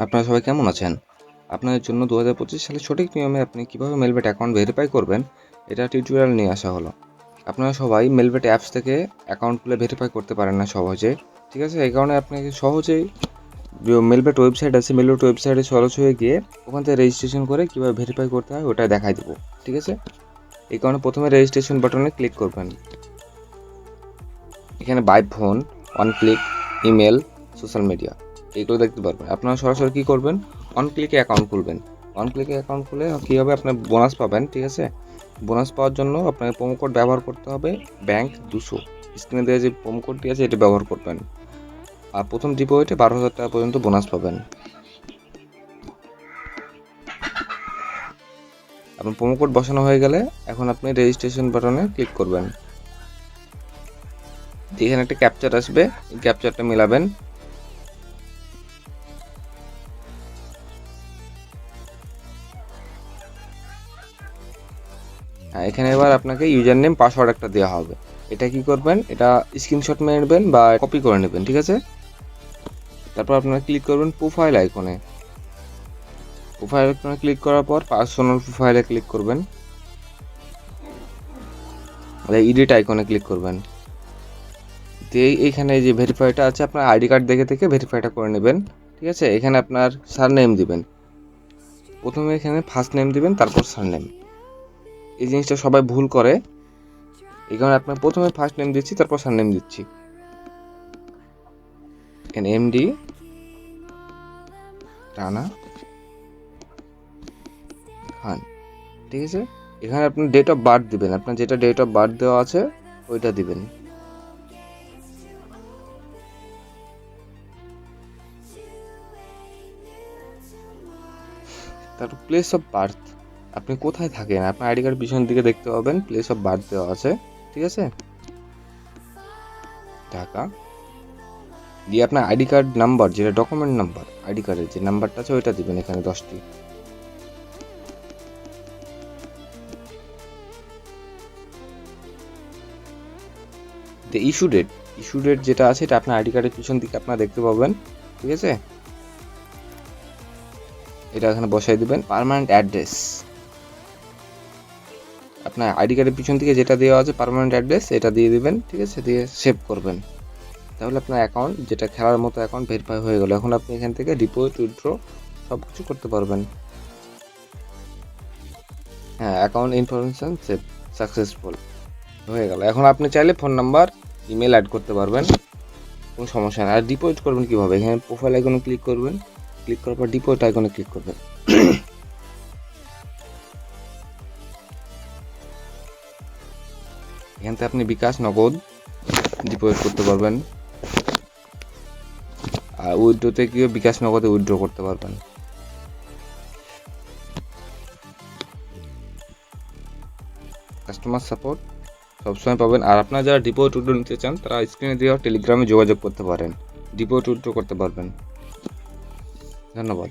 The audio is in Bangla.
আপনারা সবাই কেমন আছেন? আপনাদের জন্য 2025 সালের সঠিক নিয়মে আপনি কীভাবে মেলবেট অ্যাকাউন্ট ভেরিফাই করবেন এটা টিউটোরিয়াল নিয়ে আসা হলো। আপনারা সবাই মেলবেট অ্যাপস থেকে অ্যাকাউন্ট খুলে ভেরিফাই করতে পারেন না সহজে, ঠিক আছে? এই কারণে আপনাকে সহজেই মেলবেট ওয়েবসাইট আছে, মেলবেট ওয়েবসাইটে সরাসরি গিয়ে ওখান থেকে রেজিস্ট্রেশন করে কীভাবে ভেরিফাই করতে হয় ওটা দেখাই দেবো, ঠিক আছে? এই কারণে প্রথমে রেজিস্ট্রেশন বাটনে ক্লিক করবেন। এখানে by phone, one click, email, social media এগুলো দেখতে পারবেন। আপনারা সরাসরি কী করবেন, অন ক্লিকে অ্যাকাউন্ট খুলবেন। অন ক্লিকে অ্যাকাউন্ট খুলে কীভাবে আপনার বোনাস পাবেন, ঠিক আছে? বোনাস পাওয়ার জন্য আপনাকে প্রোমো কোড ব্যবহার করতে হবে ব্যাংক 200। স্ক্রিনে দেওয়া যে প্রোমো কোডটি আছে এটা ব্যবহার করবেন। আর প্রথম ডিপোজিটে 12,000 টাকা পর্যন্ত বোনাস পাবেন। আপনার প্রোমো কোড বসানো হয়ে গেলে এখন আপনি রেজিস্ট্রেশন বাটনে ক্লিক করবেন। এখানে একটা ক্যাপচার আসবে, এই ক্যাপচারটা মেলাবেন। এখানে এবার আপনাকে ইউজার নেম পাসওয়ার্ড একটা দেওয়া হবে। এটা কি করবেন, এটা স্ক্রিনশট মেরে নেবেন বা কপি করে নেবেন, ঠিক আছে? তারপর আপনারা ক্লিক করবেন প্রোফাইল আইকনে। প্রোফাইল আইকনে ক্লিক করার পর পার্সোনাল প্রোফাইলে ক্লিক করবেন। এডিট আইকনে ক্লিক করবেন। এইখানে যে ভেরিফাইটা আছে আপনার আইডি কার্ড দেখে ভেরিফাইটা করে নেবেন, ঠিক আছে? এখানে আপনার সারনেম দিবেন। প্রথমে এখানে ফার্স্ট নেম দিবেন, তারপর সারনেম। এই জিনিসটা সবাই ভুল করে, এই কারণে আপনার প্রথমে ফার্স্ট নেম দিচ্ছি, তারপর সারনেম দিচ্ছি। এখানে এমডি রানা খান, ঠিক আছে? এখানে আপনি ডেট অফ বার্থ দিবেন, আপনার যেটা ডেট অফ বার্থ দেওয়া আছে ওইটা দিবেন। তারপর প্লেস অফ বার্থ, আপনি কোথায় থাকেন আপনার আইডি কার্ড পিছনের দিকে দেখতে পাবেন প্লেস অফ বার্থ দেওয়া আছে, ঠিক আছে? ঢাকা। দিয়ে আপনার আইডি কার্ড নাম্বার, যেটা ডকুমেন্ট নাম্বার, আইডি কার্ডের যে নাম্বারটা আছে ওইটা দিবেন এখানে 10টি। ইস্যু ডেট যেটা আছে এটা আপনার আইডি কার্ডের পিছন দিকে আপনারা দেখতে পাবেন, ঠিক আছে? এটা এখানে বসাই দিবেন। পার্মানেন্ট অ্যাড্রেস, আপনার আইডি কার্ডের পিছন থেকে যেটা দেওয়া আছে পার্মানেন্ট অ্যাড্রেস এটা দিয়ে দিবেন, ঠিক আছে? দিয়ে সেভ করবেন। তাহলে আপনার অ্যাকাউন্ট, যেটা খেলার মতো অ্যাকাউন্ট, ভেরিফাই হয়ে গেল। এখন আপনি এখান থেকে ডিপোজিট, উইথড্র সব কিছু করতে পারবেন। হ্যাঁ, অ্যাকাউন্ট ইনফরমেশন সেভ সাকসেসফুল হয়ে গেল। এখন আপনি চাইলে ফোন নাম্বার, ইমেল অ্যাড করতে পারবেন, কোনো সমস্যা নেই। আর ডিপোজিট করবেন কীভাবে, এখানে প্রোফাইল আইকনে ক্লিক করবেন, ক্লিক করার পর ডিপোজিট আইকনে ক্লিক করবেন। এখান থেকে আপনি বিকাশ, নগদ ডিপোজিট করতে পারবেন। আর উইথড্রোতে গিয়ে বিকাশ, নগদে উইথড্র করতে পারবেন। কাস্টমার সাপোর্ট সবসময় পাবেন। আর আপনারা যারা ডিপোজিট উইথড্র নিতে চান তারা স্ক্রিনে দেওয়া টেলিগ্রামে যোগাযোগ করতে পারেন, ডিপোজিট উইথড্র করতে পারবেন। ধন্যবাদ।